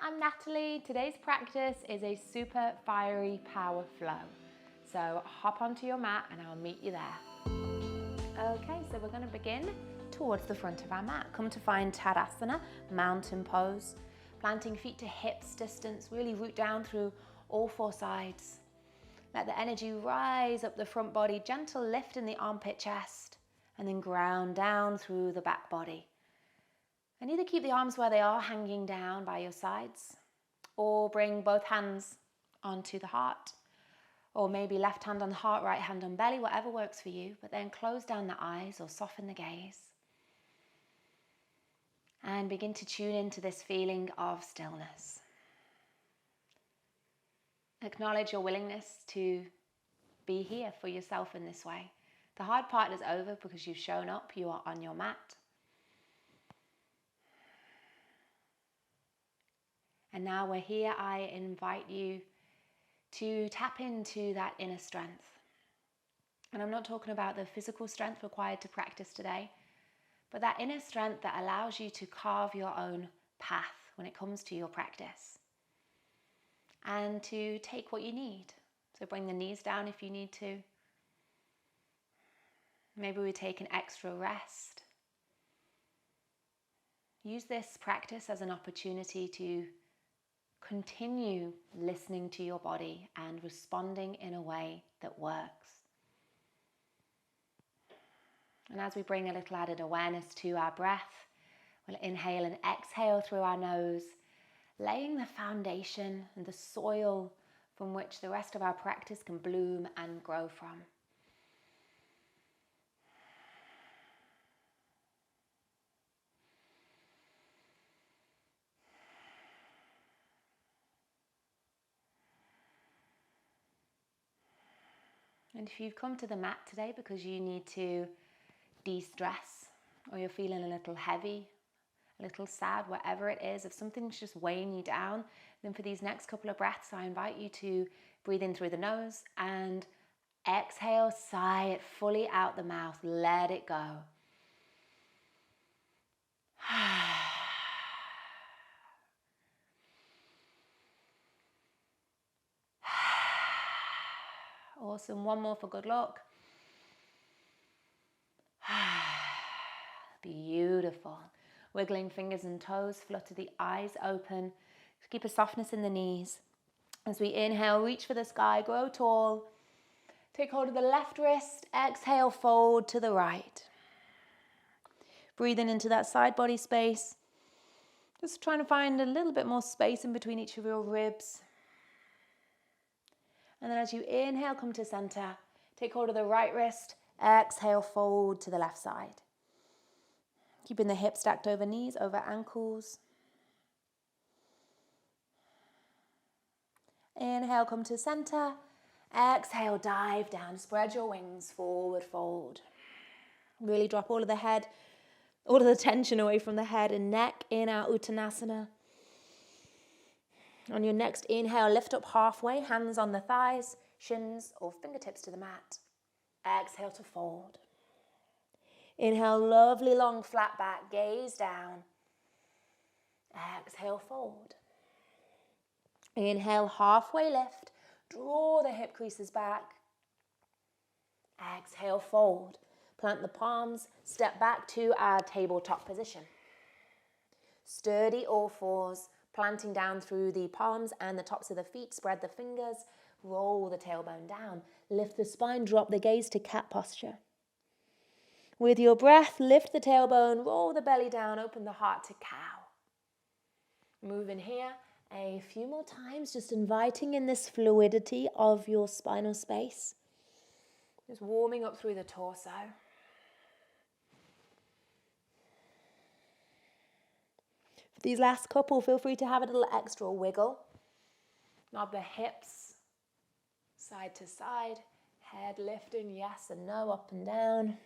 I'm Natalie. Today's practice is a super fiery power flow. So hop onto your mat and I'll meet you there. Okay, so we're going to begin towards the front of our mat. Come to find Tadasana, mountain pose. Planting feet to hips distance, really root down through all four sides. Let the energy rise up the front body, gentle lift in the armpit chest, and then ground down through the back body. And either keep the arms where they are, hanging down by your sides, or bring both hands onto the heart, or maybe left hand on the heart, right hand on belly, whatever works for you, but then close down the eyes or soften the gaze. And begin to tune into this feeling of stillness. Acknowledge your willingness to be here for yourself in this way. The hard part is over because you've shown up, you are on your mat. And now we're here, I invite you to tap into that inner strength. And I'm not talking about the physical strength required to practice today, but that inner strength that allows you to carve your own path when it comes to your practice. And to take what you need. So bring the knees down if you need to. Maybe we take an extra rest. Use this practice as an opportunity to continue listening to your body and responding in a way that works. And as we bring a little added awareness to our breath, we'll inhale and exhale through our nose, laying the foundation and the soil from which the rest of our practice can bloom and grow from. And if you've come to the mat today because you need to de-stress, or you're feeling a little heavy, a little sad, whatever it is, if something's just weighing you down, then for these next couple of breaths, I invite you to breathe in through the nose and exhale, sigh it fully out the mouth, let it go. Awesome, one more for good luck. Beautiful. Wiggling fingers and toes, flutter the eyes open. Keep a softness in the knees. As we inhale, reach for the sky, grow tall. Take hold of the left wrist, exhale, fold to the right. Breathing into that side body space. Just trying to find a little bit more space in between each of your ribs. And then as you inhale, come to center. Take hold of the right wrist, exhale, fold to the left side. Keeping the hips stacked over knees, over ankles. Inhale, come to center. Exhale, dive down, spread your wings, forward fold. Really drop all of the head, all of the tension away from the head and neck in our Uttanasana. On your next inhale, lift up halfway, hands on the thighs, shins or fingertips to the mat. Exhale to fold. Inhale, lovely long flat back, gaze down. Exhale, fold. Inhale, halfway lift, draw the hip creases back. Exhale, fold. Plant the palms, step back to our tabletop position. Sturdy all fours, planting down through the palms and the tops of the feet. Spread the fingers, roll the tailbone down. Lift the spine, drop the gaze to cat posture. With your breath, lift the tailbone, roll the belly down, open the heart to cow. Move in here a few more times, just inviting in this fluidity of your spinal space. Just warming up through the torso. For these last couple, feel free to have a little extra wiggle. Knob the hips side to side, head lifting, yes and no, up and down.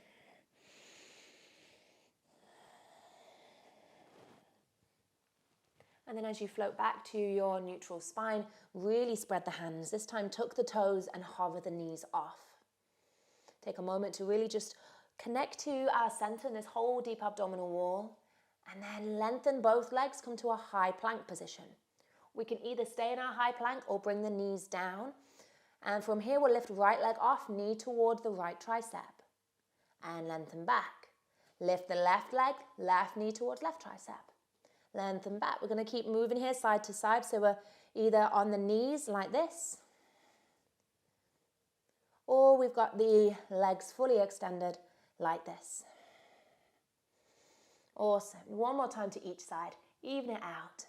And then as you float back to your neutral spine, really spread the hands. This time tuck the toes and hover the knees off. Take a moment to really just connect to our center in this whole deep abdominal wall. And then lengthen both legs, come to a high plank position. We can either stay in our high plank or bring the knees down. And from here, we'll lift right leg off, knee towards the right tricep. And lengthen back. Lift the left leg, left knee towards left tricep. Lengthen back. We're going to keep moving here side to side. So we're either on the knees like this, or we've got the legs fully extended like this. Awesome. One more time to each side. Even it out.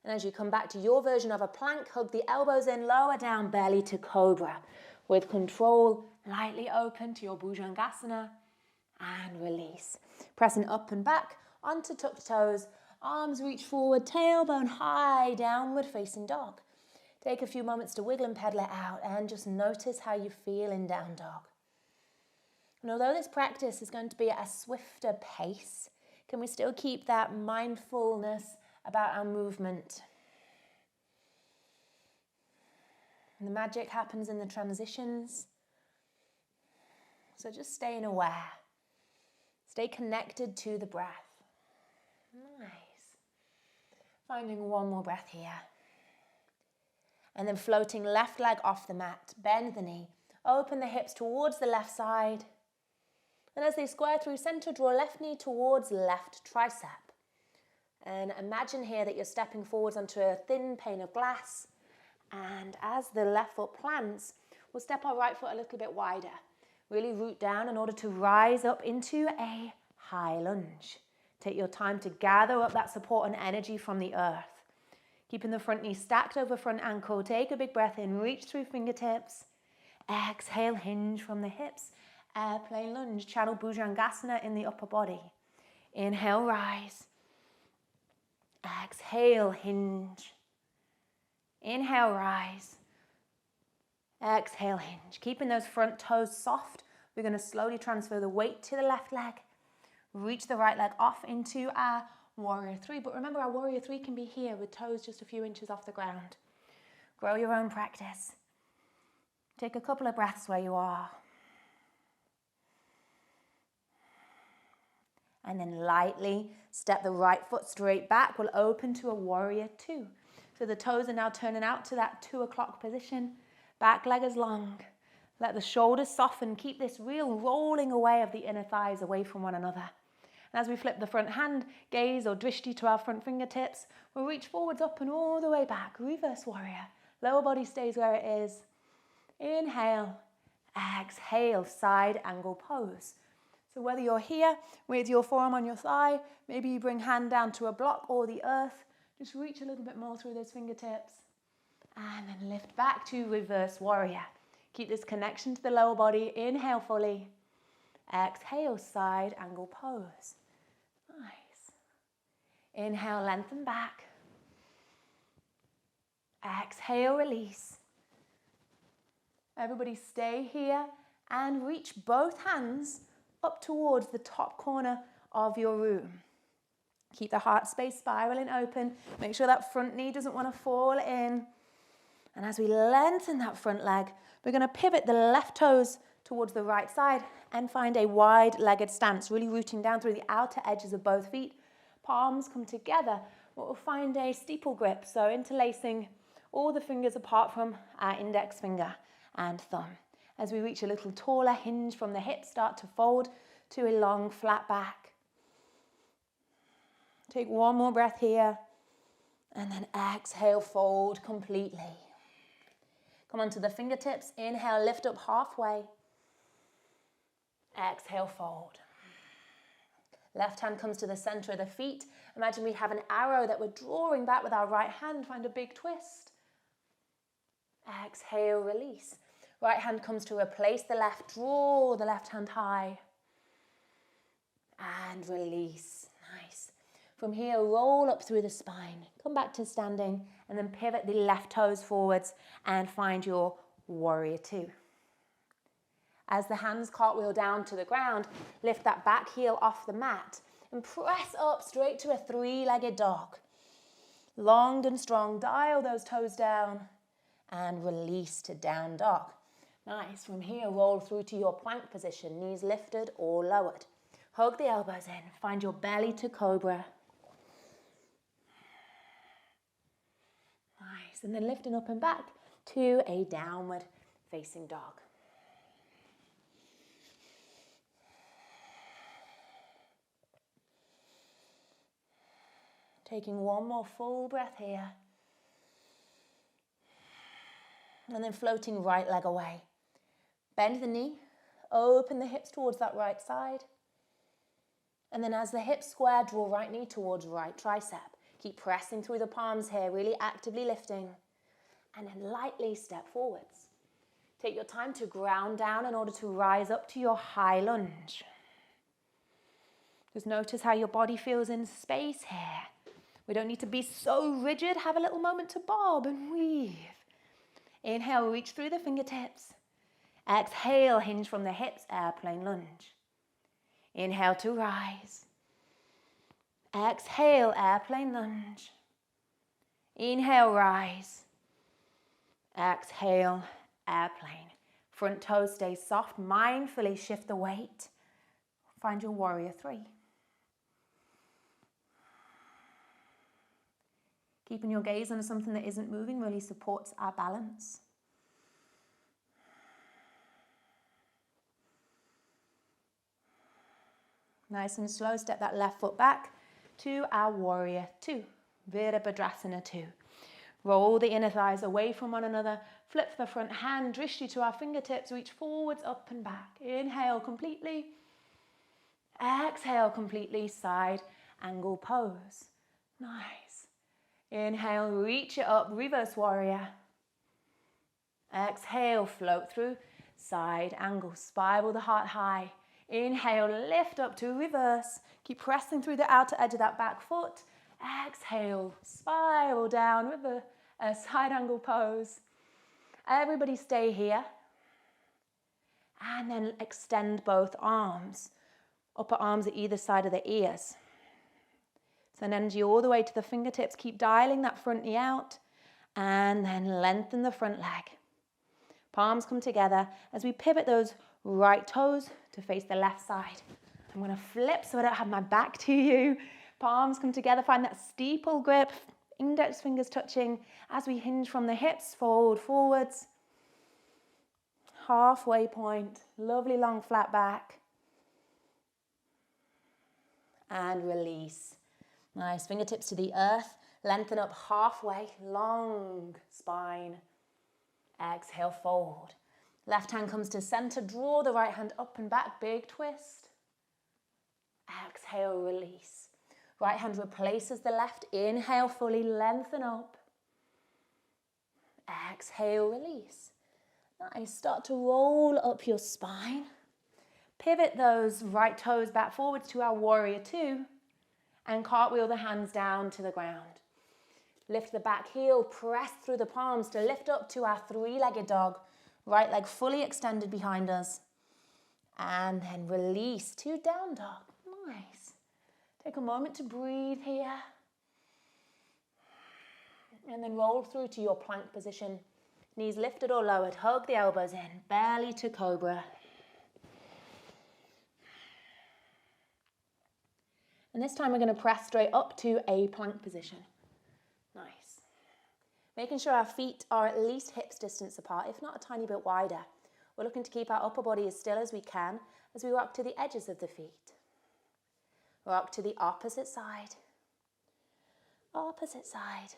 And as you come back to your version of a plank, hug the elbows in, lower down, belly to cobra. With control, lightly open to your bhujangasana and release. Pressing up and back onto tucked toes, arms reach forward, tailbone high, downward facing dog. Take a few moments to wiggle and pedal it out and just notice how you feel in down dog. And although this practice is going to be at a swifter pace, can we still keep that mindfulness about our movement? And the magic happens in the transitions. So just staying aware. Stay connected to the breath. Nice. Finding one more breath here. And then floating left leg off the mat. Bend the knee. Open the hips towards the left side. And as they square through center, draw left knee towards left tricep. And imagine here that you're stepping forwards onto a thin pane of glass. And as the left foot plants, we'll step our right foot a little bit wider. Really root down in order to rise up into a high lunge. Take your time to gather up that support and energy from the earth. Keeping the front knee stacked over front ankle. Take a big breath in, reach through fingertips. Exhale, hinge from the hips. Airplane lunge, channel bhujangasana in the upper body. Inhale, rise. Exhale, hinge. Inhale, rise. Exhale, hinge. Keeping those front toes soft, we're going to slowly transfer the weight to the left leg. Reach the right leg off into our warrior three. But remember, our warrior three can be here with toes just a few inches off the ground. Grow your own practice. Take a couple of breaths where you are. And then lightly step the right foot straight back. We'll open to a warrior two. So the toes are now turning out to that 2 o'clock position. Back leg is long. Let the shoulders soften. Keep this real rolling away of the inner thighs away from one another. And as we flip the front hand, gaze or drishti to our front fingertips, we'll reach forwards up and all the way back. Reverse warrior. Lower body stays where it is. Inhale. Exhale. Side angle pose. So whether you're here with your forearm on your thigh, maybe you bring hand down to a block or the earth, just reach a little bit more through those fingertips. And then lift back to reverse warrior. Keep this connection to the lower body. Inhale fully. Exhale, side angle pose. Nice. Inhale, lengthen back. Exhale, release. Everybody stay here and reach both hands up towards the top corner of your room. Keep the heart space spiraling open. Make sure that front knee doesn't want to fall in. And as we lengthen that front leg, we're going to pivot the left toes towards the right side and find a wide-legged stance, really rooting down through the outer edges of both feet. Palms come together. We'll find a steeple grip, so interlacing all the fingers apart from our index finger and thumb. As we reach a little taller, hinge from the hips, start to fold to a long, flat back. Take one more breath here, and then exhale, fold completely. Come onto the fingertips. Inhale, lift up halfway. Exhale, fold. Left hand comes to the center of the feet. Imagine we have an arrow that we're drawing back with our right hand. Find a big twist. Exhale, release. Right hand comes to replace the left. Draw the left hand high. And release. Nice. From here, roll up through the spine. Come back to standing and then pivot the left toes forwards and find your warrior two. As the hands cartwheel down to the ground, lift that back heel off the mat and press up straight to a three-legged dog. Long and strong, dial those toes down and release to down dog. Nice. From here, roll through to your plank position, knees lifted or lowered. Hug the elbows in, find your belly to cobra. Nice. And then lifting up and back to a downward facing dog. Taking one more full breath here. And then floating right leg away. Bend the knee, open the hips towards that right side. And then as the hips square, draw right knee towards right tricep. Keep pressing through the palms here, really actively lifting. And then lightly step forwards. Take your time to ground down in order to rise up to your high lunge. Just notice how your body feels in space here. We don't need to be so rigid. Have a little moment to bob and weave. Inhale, reach through the fingertips. Exhale, hinge from the hips, airplane lunge. Inhale to rise. Exhale, airplane lunge. Inhale, rise. Exhale, airplane. Front toes stay soft. Mindfully shift the weight. Find your warrior three. Keeping your gaze on something that isn't moving really supports our balance. Nice and slow, step that left foot back to our warrior two, Virabhadrasana 2. Roll the inner thighs away from one another, flip the front hand, drishti to our fingertips, reach forwards, up and back. Inhale completely, exhale completely, side angle pose. Nice. Inhale, reach it up, reverse warrior. Exhale, float through, side angle, spiral the heart high. Inhale, lift up to reverse. Keep pressing through the outer edge of that back foot. Exhale, spiral down with a side angle pose. Everybody stay here. And then extend both arms. Upper arms at either side of the ears. Send energy all the way to the fingertips. Keep dialing that front knee out. And then lengthen the front leg. Palms come together as we pivot those right toes to face the left side. I'm going to flip so I don't have my back to you. Palms come together. Find that steeple grip. Index fingers touching as we hinge from the hips. Fold forwards. Halfway point. Lovely long flat back. And release. Nice, fingertips to the earth, lengthen up halfway, long spine. Exhale, fold. Left hand comes to center, draw the right hand up and back, big twist. Exhale, release. Right hand replaces the left, inhale, fully lengthen up. Exhale, release. Nice, start to roll up your spine. Pivot those right toes back forwards to our warrior two. And cartwheel the hands down to the ground. Lift the back heel, press through the palms to lift up to our three-legged dog. Right leg fully extended behind us. And then release to down dog. Nice. Take a moment to breathe here. And then roll through to your plank position. Knees lifted or lowered. Hug the elbows in. Belly to cobra. And this time we're going to press straight up to a plank position. Nice. Making sure our feet are at least hips distance apart, if not a tiny bit wider. We're looking to keep our upper body as still as we can as we rock to the edges of the feet. Rock to the opposite side. Opposite side.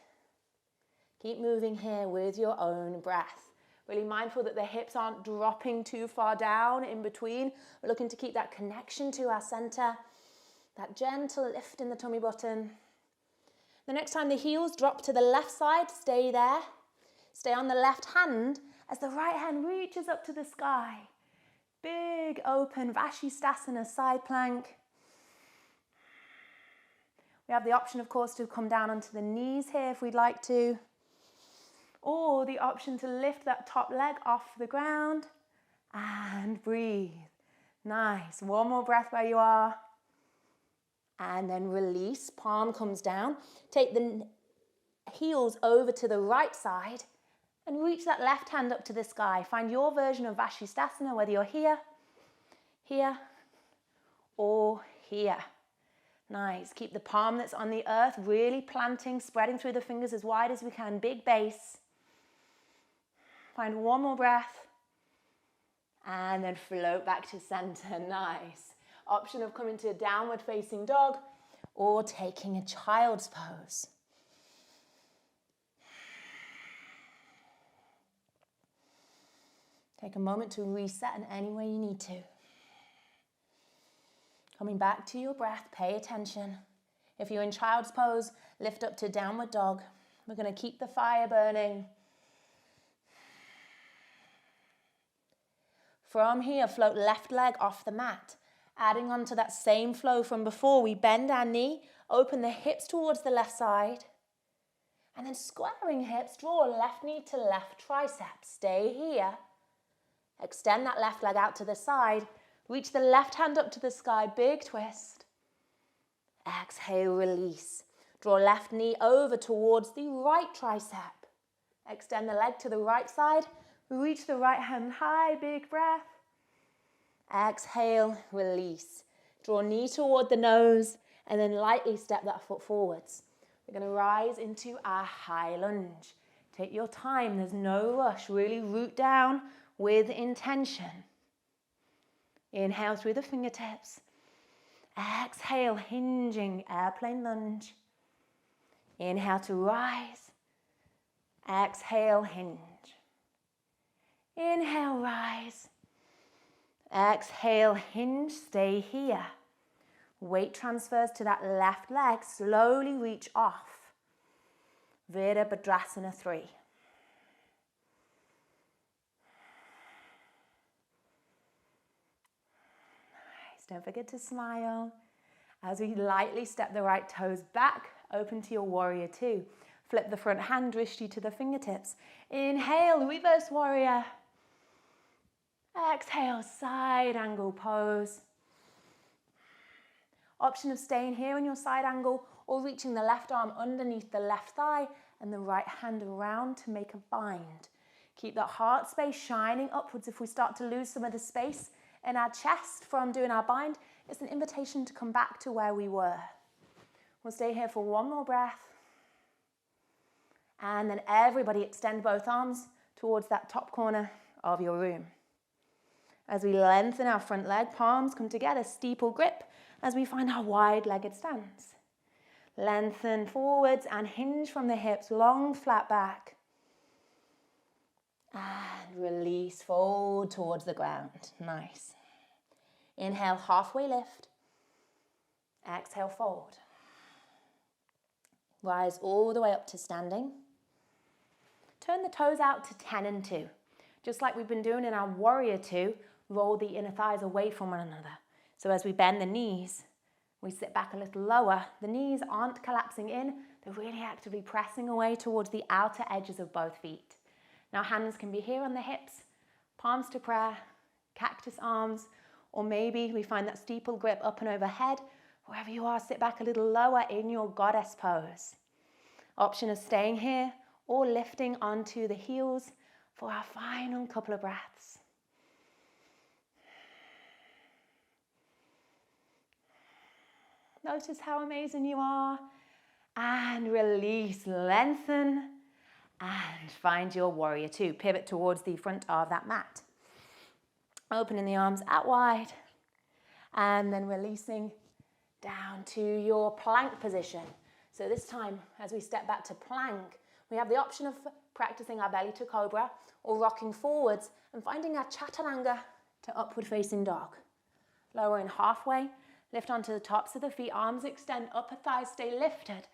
Keep moving here with your own breath. Really mindful that the hips aren't dropping too far down in between. We're looking to keep that connection to our center. That gentle lift in the tummy button. The next time the heels drop to the left side, stay there. Stay on the left hand as the right hand reaches up to the sky. Big open Vashisthasana side plank. We have the option, of course, to come down onto the knees here if we'd like to. Or the option to lift that top leg off the ground and breathe. Nice. One more breath where you are. And then release, palm comes down. Take the heels over to the right side and reach that left hand up to the sky. Find your version of Vashisthasana, whether you're here, here, or here. Nice. Keep the palm that's on the earth really planting, spreading through the fingers as wide as we can. Big base. Find one more breath. And then float back to center. Nice. Option of coming to a downward facing dog or taking a child's pose. Take a moment to reset in any way you need to. Coming back to your breath, pay attention. If you're in child's pose, lift up to downward dog. We're going to keep the fire burning. From here, float left leg off the mat. Adding on to that same flow from before, we bend our knee, open the hips towards the left side. And then squaring hips, draw left knee to left tricep. Stay here. Extend that left leg out to the side. Reach the left hand up to the sky, big twist. Exhale, release. Draw left knee over towards the right tricep. Extend the leg to the right side. Reach the right hand high, big breath. Exhale, release. Draw knee toward the nose and then lightly step that foot forwards. We're going to rise into our high lunge. Take your time, there's no rush. Really root down with intention. Inhale through the fingertips. Exhale, hinging, airplane lunge. Inhale to rise. Exhale, hinge. Inhale, rise. Exhale, hinge, stay here. Weight transfers to that left leg, slowly reach off. Virabhadrasana 3. Don't forget to smile. As we lightly step the right toes back, open to your warrior 2. Flip the front hand, drishti to the fingertips. Inhale, reverse warrior. Exhale, side angle pose. Option of staying here in your side angle or reaching the left arm underneath the left thigh and the right hand around to make a bind. Keep that heart space shining upwards. If we start to lose some of the space in our chest from doing our bind, it's an invitation to come back to where we were. We'll stay here for one more breath. And then everybody extend both arms towards that top corner of your room. As we lengthen our front leg, palms come together, steeple grip as we find our wide-legged stance. Lengthen forwards and hinge from the hips, long flat back. And release, fold towards the ground. Nice. Inhale, halfway lift. Exhale, fold. Rise all the way up to standing. Turn the toes out to 10 and 2. Just like we've been doing in our warrior 2, roll the inner thighs away from one another. So as we bend the knees, we sit back a little lower. The knees aren't collapsing in, they're really actively pressing away towards the outer edges of both feet. Now hands can be here on the hips, palms to prayer, cactus arms, or maybe we find that steeple grip up and overhead. Wherever you are, sit back a little lower in your goddess pose. Option of staying here or lifting onto the heels for our final couple of breaths. Notice how amazing you are. And release, lengthen, and find your warrior 2. Pivot towards the front of that mat. Opening the arms out wide. And then releasing down to your plank position. So this time, as we step back to plank, we have the option of practicing our belly to cobra or rocking forwards and finding our chaturanga to upward facing dog. Lowering halfway, lift onto the tops of the feet, arms extend, upper thighs stay lifted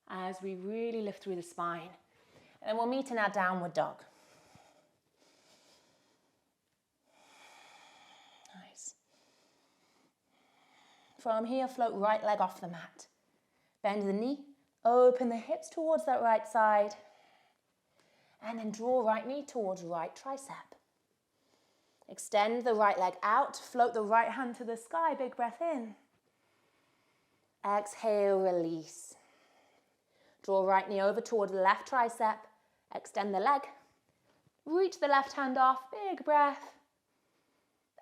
as we really lift through the spine. And then we'll meet in our downward dog. Nice. From here, float right leg off the mat. Bend the knee, open the hips towards that right side. And then draw right knee towards right tricep. Extend the right leg out, float the right hand to the sky, big breath in. Exhale, release. Draw right knee over toward the left tricep, extend the leg, reach the left hand off, big breath.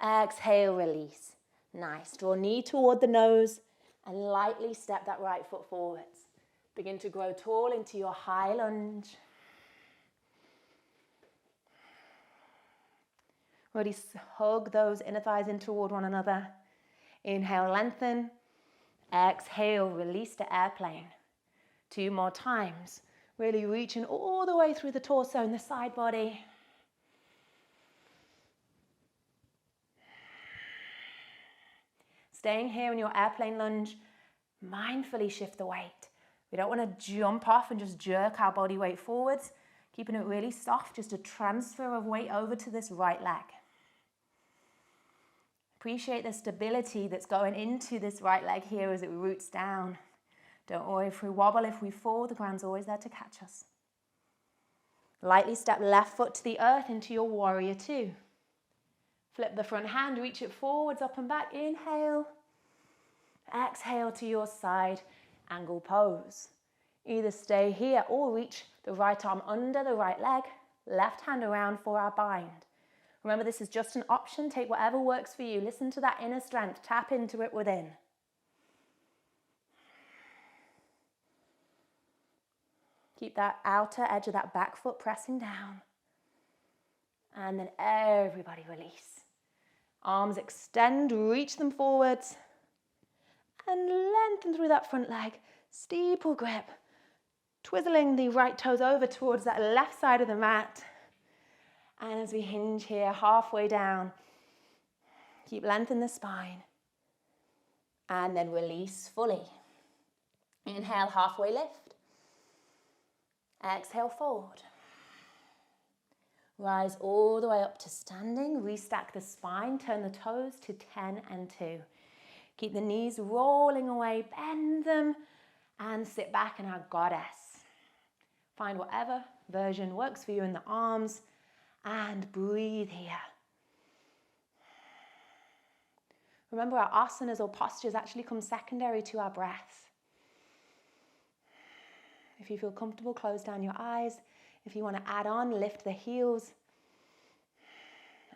Exhale, release. Nice, draw knee toward the nose, And lightly step that right foot forwards. Begin to grow tall into your high lunge. Really hug those inner thighs in toward one another. Inhale, lengthen. Exhale, release to airplane. 2 more times. Really reaching all the way through the torso and the side body. Staying here in your airplane lunge, mindfully shift the weight. We don't want to jump off and just jerk our body weight forwards. Keeping it really soft, just a transfer of weight over to this right leg. Appreciate the stability that's going into this right leg here as it roots down. Don't worry if we wobble, if we fall, the ground's always there to catch us. Lightly step left foot to the earth into your warrior 2. Flip the front hand, reach it forwards, up and back. Inhale. Exhale to your side, angle pose. Either stay here or reach the right arm under the right leg, left hand around for our bind. Remember, this is just an option. Take whatever works for you. Listen to that inner strength. Tap into it within. Keep that outer edge of that back foot pressing down. And then everybody release. Arms extend, reach them forwards. And lengthen through that front leg. Steeple grip. Twizzling the right toes over towards that left side of the mat. And as we hinge here, halfway down, keep lengthening the spine. And then release fully. Inhale, halfway lift. Exhale, fold. Rise all the way up to standing. Restack the spine. Turn the toes to 10 and 2. Keep the knees rolling away. Bend them. And sit back in our goddess. Find whatever version works for you in the arms. And breathe here. Remember, our asanas or postures actually come secondary to our breath. If you feel comfortable, close down your eyes. If you want to add on, lift the heels.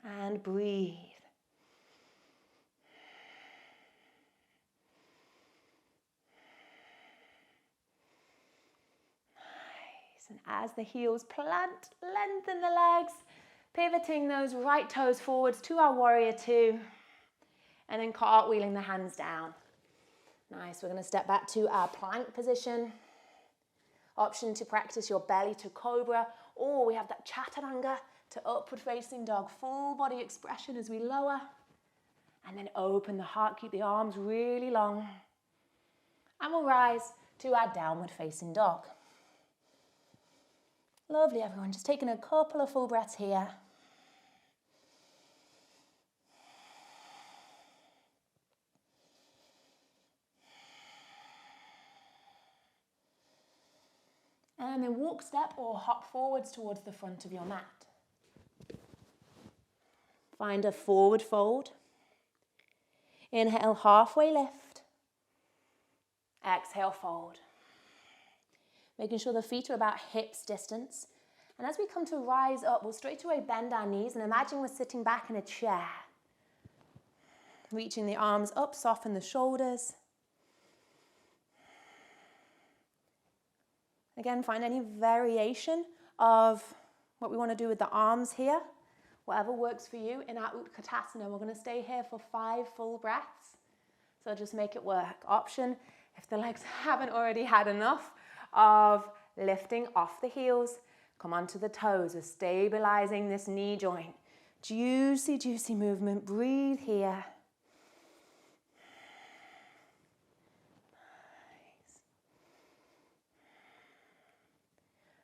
And breathe. Nice. And as the heels plant, lengthen the legs. Pivoting those right toes forwards to our warrior 2. And then cartwheeling the hands down. Nice, we're going to step back to our plank position. Option to practice your belly to cobra, or we have that chaturanga to upward facing dog. Full body expression as we lower. And then open the heart, keep the arms really long. And we'll rise to our downward facing dog. Lovely, everyone. Just taking a couple of full breaths here. And then walk, step, or hop forwards towards the front of your mat. Find a forward fold. Inhale, halfway lift. Exhale, fold. Making sure the feet are about hips distance. And as we come to rise up, we'll straight away bend our knees and imagine we're sitting back in a chair. Reaching the arms up, soften the shoulders. Again, find any variation of what we want to do with the arms here. Whatever works for you. In our Utkatasana, we're going to stay here for 5 full breaths. So just make it work. Option, if the legs haven't already had enough of lifting off the heels, come onto the toes. We're stabilizing this knee joint. Juicy, juicy movement. Breathe here.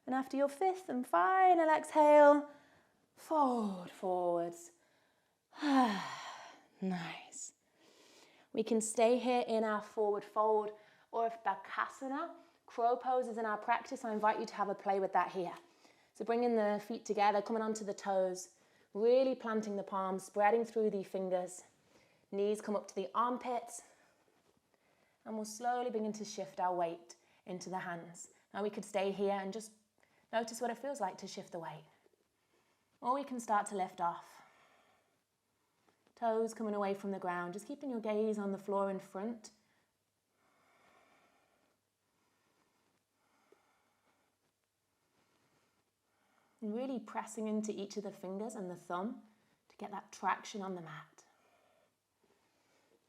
And after your 5th and final exhale, fold forwards. Nice. We can stay here in our forward fold, or if Bakasana, crow pose is in our practice, I invite you to have a play with that here. So bringing the feet together, coming onto the toes, really planting the palms, spreading through the fingers. Knees come up to the armpits. And we'll slowly begin to shift our weight into the hands. Now we could stay here and just notice what it feels like to shift the weight. Or we can start to lift off. Toes coming away from the ground, just keeping your gaze on the floor in front. And really pressing into each of the fingers and the thumb to get that traction on the mat.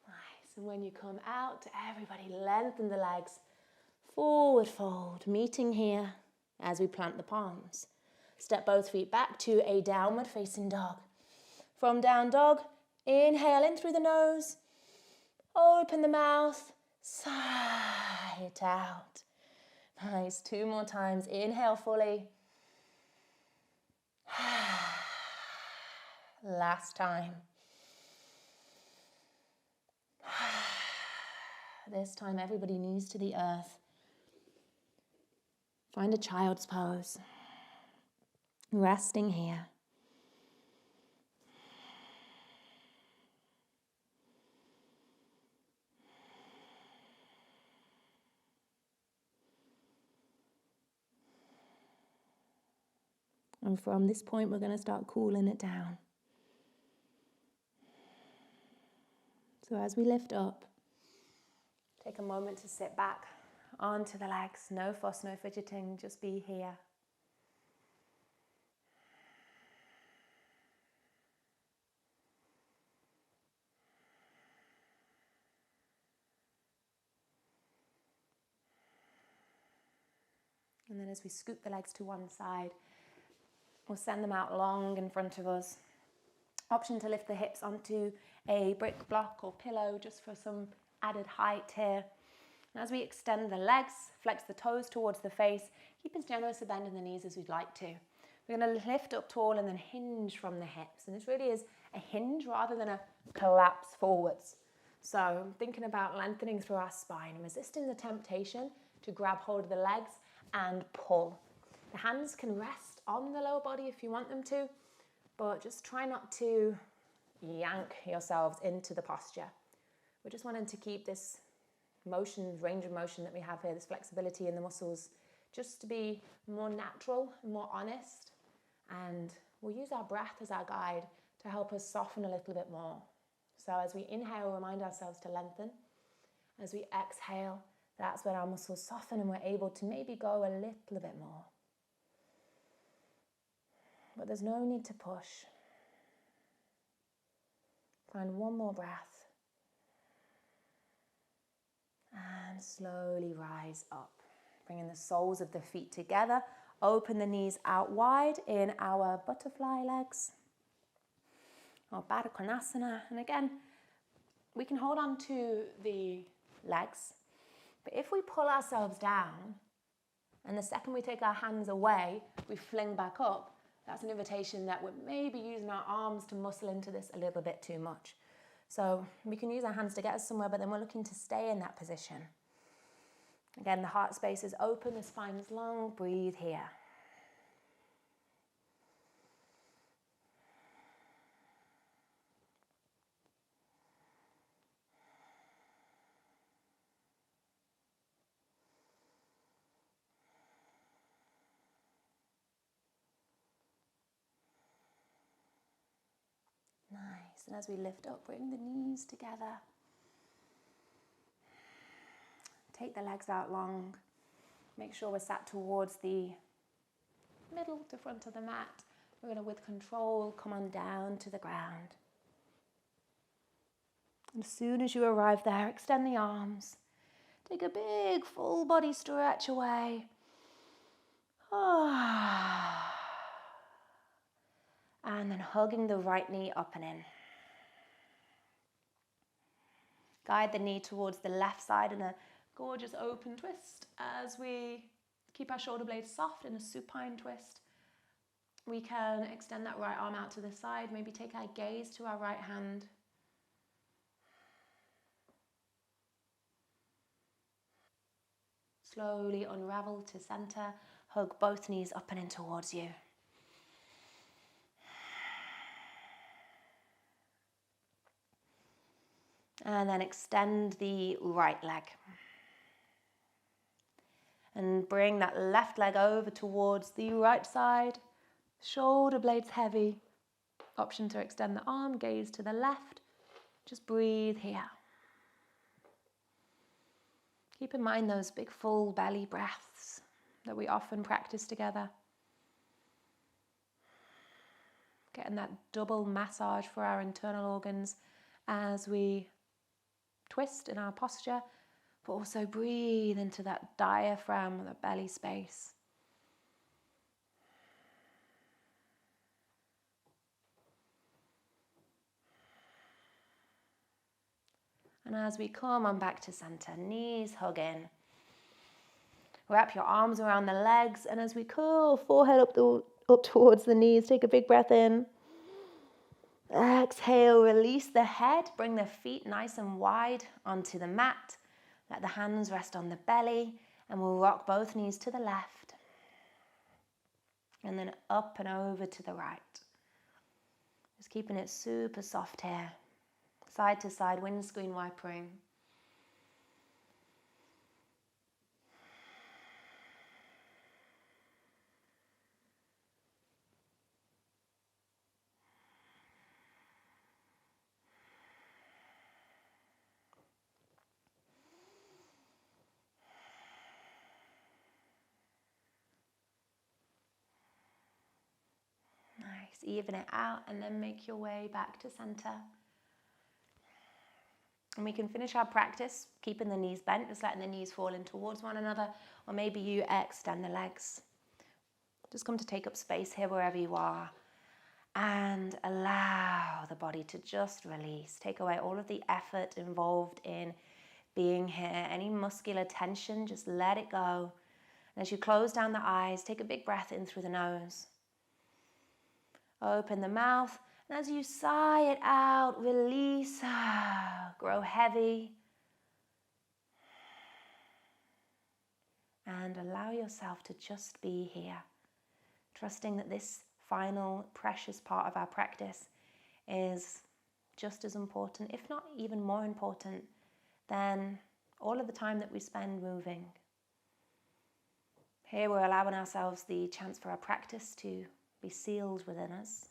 Nice. And when you come out, everybody lengthen the legs. Forward fold, meeting here as we plant the palms. Step both feet back to a downward facing dog. From down dog, inhale in through the nose. Open the mouth, sigh it out. Nice, 2 more times. Inhale fully. Last time. This time, everybody knees to the earth. Find a child's pose. Resting here. And from this point, we're going to start cooling it down. So as we lift up, take a moment to sit back onto the legs. No fuss, no fidgeting, just be here. And then as we scoop the legs to one side, we'll send them out long in front of us. Option to lift the hips onto a brick block or pillow just for some added height here. And as we extend the legs, flex the toes towards the face, keep as generous a bend in the knees as we'd like to. We're going to lift up tall and then hinge from the hips. And this really is a hinge rather than a collapse forwards. So thinking about lengthening through our spine and resisting the temptation to grab hold of the legs and pull. The hands can rest on the lower body if you want them to, but just try not to yank yourselves into the posture. We're just wanting to keep this motion, range of motion that we have here, this flexibility in the muscles, just to be more natural and more honest. And we'll use our breath as our guide to help us soften a little bit more. So as we inhale, remind ourselves to lengthen. As we exhale, that's when our muscles soften and we're able to maybe go a little bit more. But there's no need to push. Find one more breath. And slowly rise up. Bringing the soles of the feet together. Open the knees out wide in our butterfly legs. Or Baddha Konasana. And again, we can hold on to the legs. But if we pull ourselves down, and the second we take our hands away, we fling back up, that's an invitation that we're maybe using our arms to muscle into this a little bit too much. So we can use our hands to get us somewhere, but then we're looking to stay in that position. Again, the heart space is open, the spine is long, breathe here. Nice, and as we lift up, bring the knees together. Take the legs out long. Make sure we're sat towards the middle to front of the mat. We're going to, with control, come on down to the ground. And as soon as you arrive there, extend the arms. Take a big full body stretch away. And then hugging the right knee up and in. Guide the knee towards the left side in a gorgeous open twist as we keep our shoulder blades soft in a supine twist. We can extend that right arm out to the side, maybe take our gaze to our right hand. Slowly unravel to center, hug both knees up and in towards you. And then extend the right leg. And bring that left leg over towards the right side. Shoulder blades heavy. Option to extend the arm, gaze to the left. Just breathe here. Keep in mind those big full belly breaths that we often practice together. Getting that double massage for our internal organs as we twist in our posture, but also breathe into that diaphragm, the belly space. And as we come on back to center, knees hug in. Wrap your arms around the legs, and as we curl, forehead up towards the knees, take a big breath in. Exhale, release the head, bring the feet nice and wide onto the mat. Let the hands rest on the belly, and we'll rock both knees to the left. And then up and over to the right. Just keeping it super soft here. Side to side, windscreen wipering. Nice, even it out and then make your way back to center. And we can finish our practice keeping the knees bent, just letting the knees fall in towards one another, or maybe you extend the legs. Just come to take up space here wherever you are and allow the body to just release. Take away all of the effort involved in being here. Any muscular tension, just let it go. And as you close down the eyes, take a big breath in through the nose. Open the mouth, and as you sigh it out, release, grow heavy. And allow yourself to just be here, trusting that this final precious part of our practice is just as important, if not even more important, than all of the time that we spend moving. Here we're allowing ourselves the chance for our practice to be sealed within us.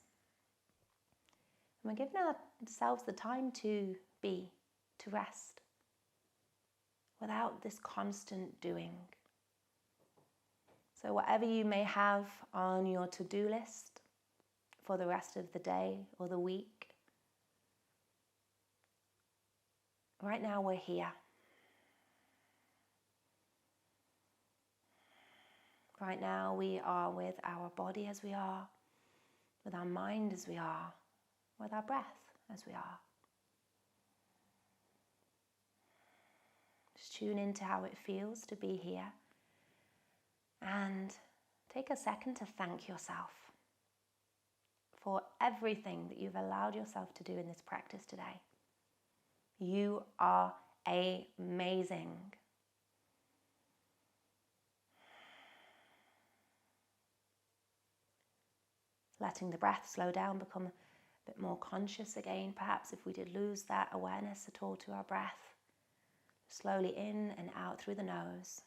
And we're giving ourselves the time to be, to rest, without this constant doing. So whatever you may have on your to-do list for the rest of the day or the week, right now we're here. Right now we are with our body as we are, with our mind as we are, with our breath as we are. Just tune into how it feels to be here and take a second to thank yourself for everything that you've allowed yourself to do in this practice today. You are amazing. Letting the breath slow down, become a bit more conscious again, perhaps if we did lose that awareness at all to our breath. Slowly in and out through the nose.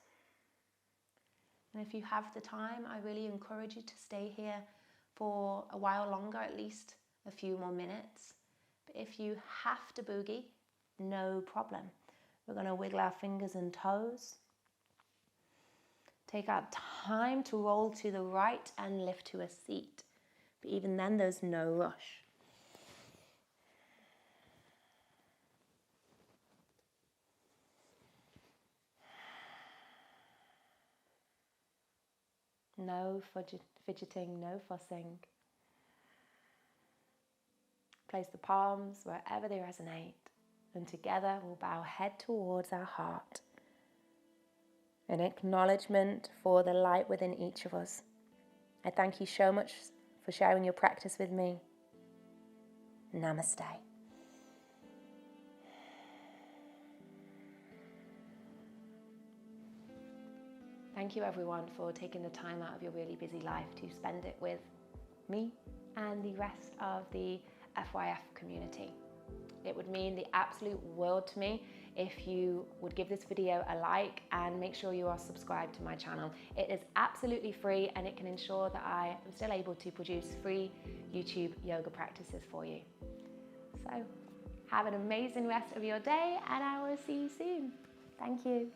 And if you have the time, I really encourage you to stay here for a while longer, at least a few more minutes. But if you have to boogie, no problem. We're going to wiggle our fingers and toes. Take our time to roll to the right and lift to a seat. But even then, there's no rush. No fidgeting, no fussing. Place the palms wherever they resonate, and together we'll bow head towards our heart. An acknowledgement for the light within each of us. I thank you so much for sharing your practice with me. Namaste. Thank you everyone for taking the time out of your really busy life to spend it with me and the rest of the FYF community. It would mean the absolute world to me if you would give this video a like and make sure you are subscribed to my channel. It is absolutely free and it can ensure that I am still able to produce free YouTube yoga practices for you. So have an amazing rest of your day and I will see you soon. Thank you.